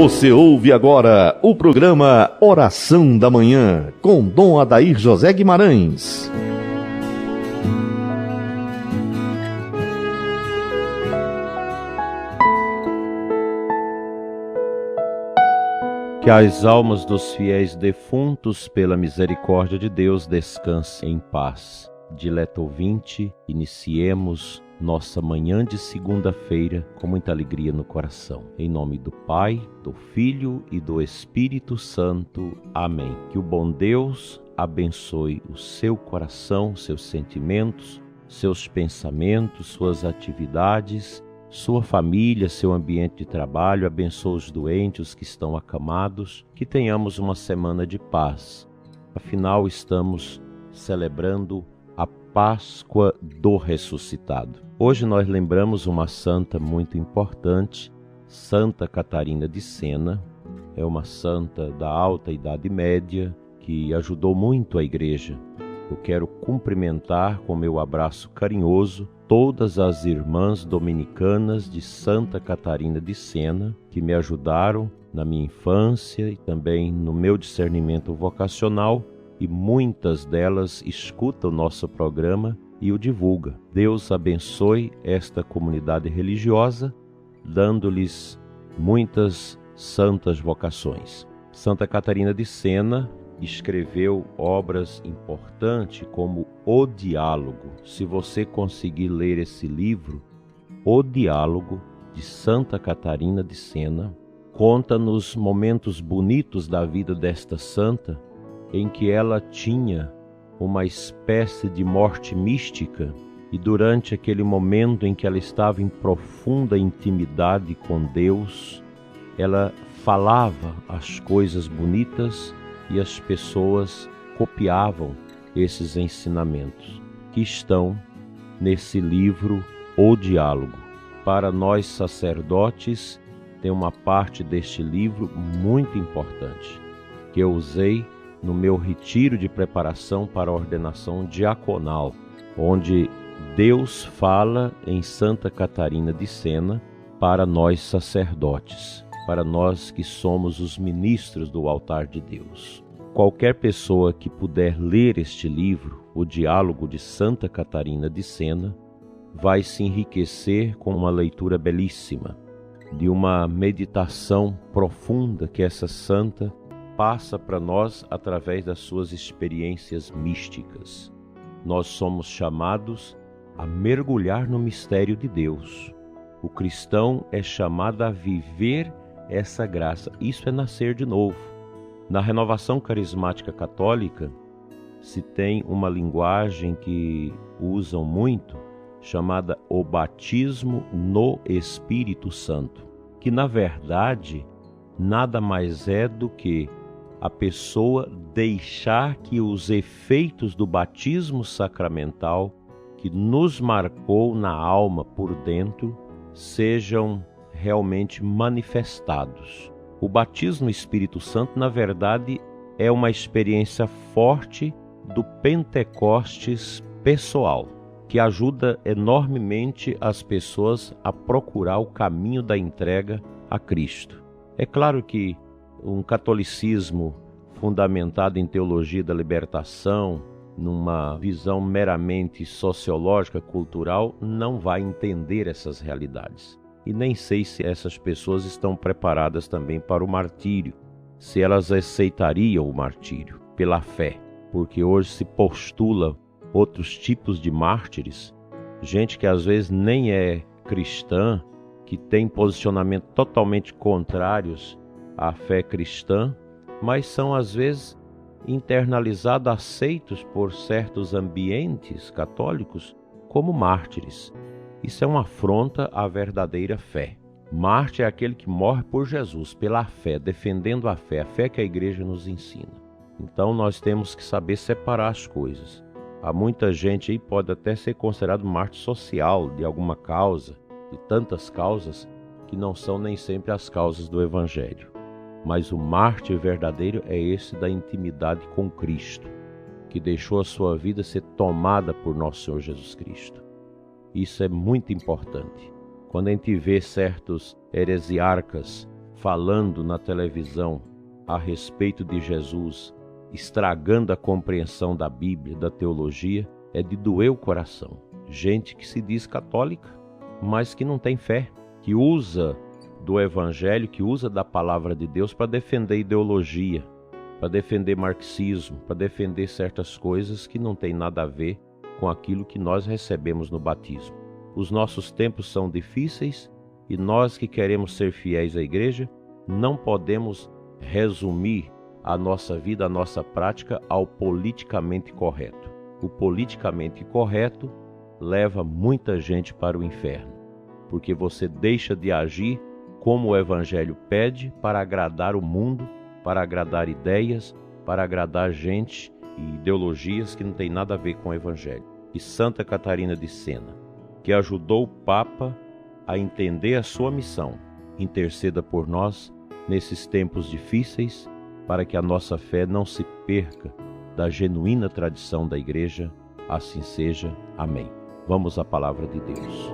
Você ouve agora o programa Oração da Manhã, com Dom Adair José Guimarães. Que as almas dos fiéis defuntos, pela misericórdia de Deus, descansem em paz. Dileto ouvinte, iniciemos nossa manhã de segunda-feira com muita alegria no coração. Em nome do Pai, do Filho e do Espírito Santo. Amém. Que o bom Deus abençoe o seu coração, seus sentimentos, seus pensamentos, suas atividades, sua família, seu ambiente de trabalho. Abençoe os doentes, os que estão acamados. Que tenhamos uma semana de paz. Afinal, estamos celebrando a Páscoa do Ressuscitado. Hoje nós lembramos uma santa muito importante, Santa Catarina de Sena. É uma santa da Alta Idade Média que ajudou muito a Igreja. Eu quero cumprimentar com meu abraço carinhoso todas as irmãs dominicanas de Santa Catarina de Sena que me ajudaram na minha infância e também no meu discernimento vocacional, e muitas delas escutam o nosso programa e o divulga. Deus abençoe esta comunidade religiosa, dando-lhes muitas santas vocações. Santa Catarina de Sena escreveu obras importantes como O Diálogo. Se você conseguir ler esse livro, O Diálogo, de Santa Catarina de Sena, conta-nos momentos bonitos da vida desta santa, em que ela tinha uma espécie de morte mística, e durante aquele momento em que ela estava em profunda intimidade com Deus, ela falava as coisas bonitas e as pessoas copiavam esses ensinamentos que estão nesse livro O Diálogo. Para nós sacerdotes, tem uma parte deste livro muito importante que eu usei no meu retiro de preparação para a ordenação diaconal, onde Deus fala em Santa Catarina de Sena para nós sacerdotes, para nós que somos os ministros do altar de Deus. Qualquer pessoa que puder ler este livro, O Diálogo de Santa Catarina de Sena, vai se enriquecer com uma leitura belíssima, de uma meditação profunda que essa santa passa para nós através das suas experiências místicas. Nós somos chamados a mergulhar no mistério de Deus. O cristão é chamado a viver essa graça. Isso é nascer de novo. Na renovação carismática católica, se tem uma linguagem que usam muito, chamada o batismo no Espírito Santo, que na verdade nada mais é do que a pessoa deixar que os efeitos do batismo sacramental, que nos marcou na alma por dentro, sejam realmente manifestados. O batismo no Espírito Santo, na verdade, é uma experiência forte do Pentecostes pessoal, que ajuda enormemente as pessoas a procurar o caminho da entrega a Cristo. É claro que um catolicismo fundamentado em teologia da libertação, numa visão meramente sociológica, cultural, não vai entender essas realidades. E nem sei se essas pessoas estão preparadas também para o martírio, se elas aceitariam o martírio pela fé, porque hoje se postula outros tipos de mártires, gente que às vezes nem é cristã, que tem posicionamentos totalmente contrários à fé cristã, mas são às vezes internalizados, aceitos por certos ambientes católicos como mártires. Isso é uma afronta à verdadeira fé. Mártir é aquele que morre por Jesus, pela fé, defendendo a fé que a Igreja nos ensina. Então nós temos que saber separar as coisas. Há muita gente aí pode até ser considerado mártir social de alguma causa, de tantas causas que não são nem sempre as causas do Evangelho. Mas o mártir verdadeiro é esse da intimidade com Cristo, que deixou a sua vida ser tomada por nosso Senhor Jesus Cristo. Isso é muito importante. Quando a gente vê certos heresiarcas falando na televisão a respeito de Jesus, estragando a compreensão da Bíblia, da teologia, é de doer o coração. Gente que se diz católica, mas que não tem fé, que usa do Evangelho, que usa da palavra de Deus para defender ideologia, para defender marxismo, para defender certas coisas que não tem nada a ver com aquilo que nós recebemos no batismo. Os nossos tempos são difíceis e nós que queremos ser fiéis à igreja, não podemos resumir a nossa vida, a nossa prática ao politicamente correto. O politicamente correto leva muita gente para o inferno, porque você deixa de agir como o Evangelho pede para agradar o mundo, para agradar ideias, para agradar gente e ideologias que não tem nada a ver com o Evangelho. E Santa Catarina de Sena, que ajudou o Papa a entender a sua missão, interceda por nós nesses tempos difíceis, para que a nossa fé não se perca da genuína tradição da Igreja. Assim seja. Amém. Vamos à palavra de Deus.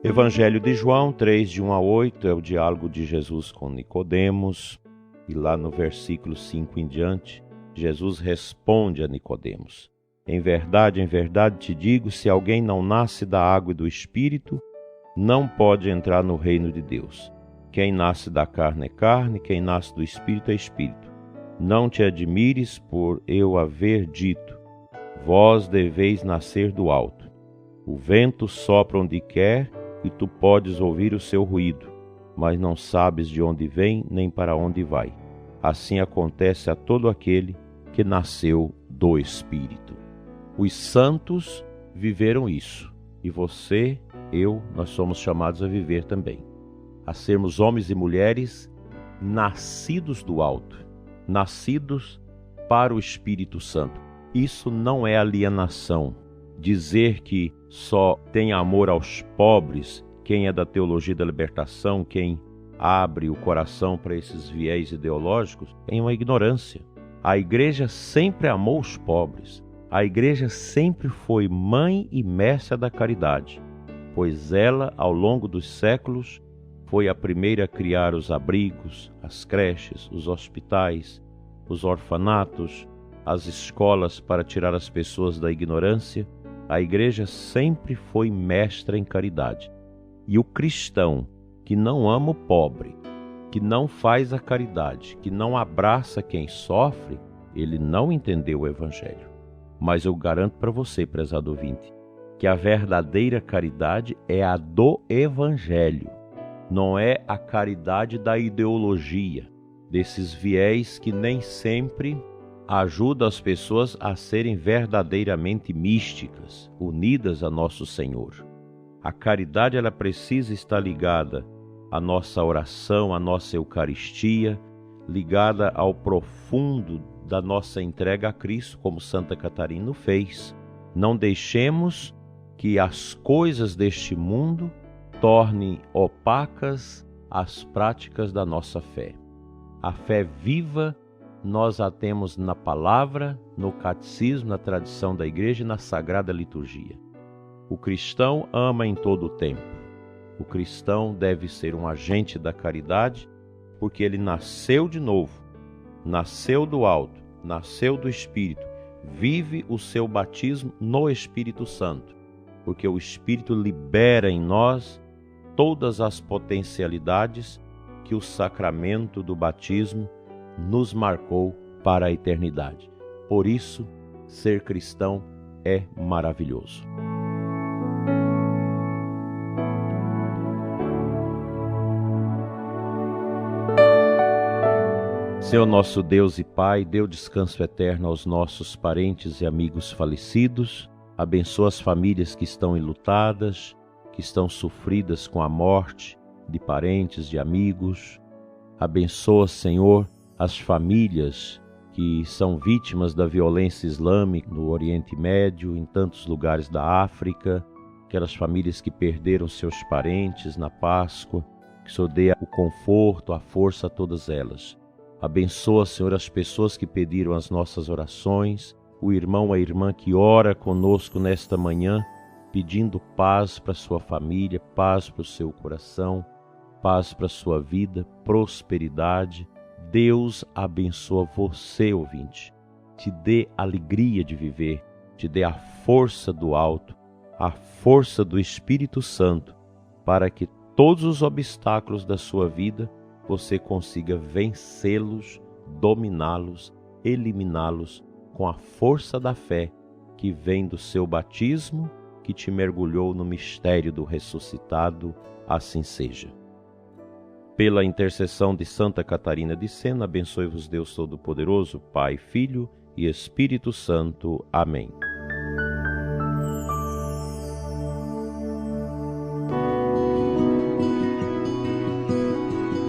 Evangelho de João 3, de 1 a 8, é o diálogo de Jesus com Nicodemos. E lá no versículo 5 em diante, Jesus responde a Nicodemos: em verdade te digo, se alguém não nasce da água e do Espírito, não pode entrar no reino de Deus. Quem nasce da carne é carne, quem nasce do Espírito é Espírito. Não te admires por eu haver dito, vós deveis nascer do alto. O vento sopra onde quer e tu podes ouvir o seu ruído, mas não sabes de onde vem nem para onde vai. Assim acontece a todo aquele que nasceu do Espírito. Os santos viveram isso, e você, eu, nós somos chamados a viver também. A sermos homens e mulheres nascidos do alto, nascidos para o Espírito Santo. Isso não é alienação. Dizer que só tem amor aos pobres, quem é da teologia da libertação, quem abre o coração para esses viés ideológicos, é uma ignorância. A igreja sempre amou os pobres. A igreja sempre foi mãe e mestra da caridade, pois ela, ao longo dos séculos, foi a primeira a criar os abrigos, as creches, os hospitais, os orfanatos, as escolas para tirar as pessoas da ignorância. A igreja sempre foi mestra em caridade. E o cristão que não ama o pobre, que não faz a caridade, que não abraça quem sofre, ele não entendeu o Evangelho. Mas eu garanto para você, prezado ouvinte, que a verdadeira caridade é a do Evangelho, não é a caridade da ideologia, desses viés que nem sempre ajudam as pessoas a serem verdadeiramente místicas, unidas a nosso Senhor. A caridade, ela precisa estar ligada à nossa oração, à nossa Eucaristia, ligada ao profundo da nossa entrega a Cristo, como Santa Catarina fez. Não deixemos que as coisas deste mundo tornem opacas as práticas da nossa fé. A fé viva nós a temos na palavra, no catecismo, na tradição da igreja e na sagrada liturgia. O cristão ama em todo o tempo. O cristão deve ser um agente da caridade, porque ele nasceu de novo, nasceu do alto, nasceu do Espírito, vive o seu batismo no Espírito Santo, porque o Espírito libera em nós todas as potencialidades que o sacramento do batismo nos marcou para a eternidade. Por isso, ser cristão é maravilhoso. Senhor nosso Deus e Pai, dê o descanso eterno aos nossos parentes e amigos falecidos. Abençoa as famílias que estão enlutadas, que estão sofridas com a morte de parentes, de amigos. Abençoa, Senhor, as famílias que são vítimas da violência islâmica no Oriente Médio, em tantos lugares da África, aquelas famílias que perderam seus parentes na Páscoa, que o Senhor dê o conforto, a força a todas elas. Abençoa, Senhor, as pessoas que pediram as nossas orações, o irmão, a irmã que ora conosco nesta manhã, pedindo paz para sua família, paz para o seu coração, paz para a sua vida, prosperidade. Deus abençoa você, ouvinte, te dê alegria de viver, te dê a força do alto, a força do Espírito Santo, para que todos os obstáculos da sua vida você consiga vencê-los, dominá-los, eliminá-los com a força da fé que vem do seu batismo, que te mergulhou no mistério do ressuscitado. Assim seja. Pela intercessão de Santa Catarina de Sena, abençoe-vos Deus Todo-Poderoso, Pai, Filho e Espírito Santo. Amém.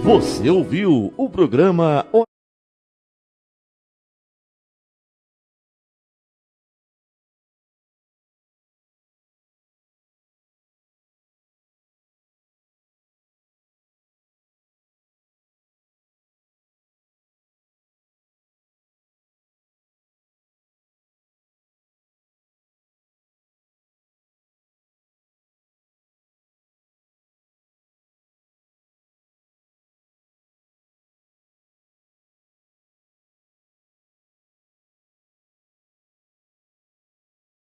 Você ouviu o programa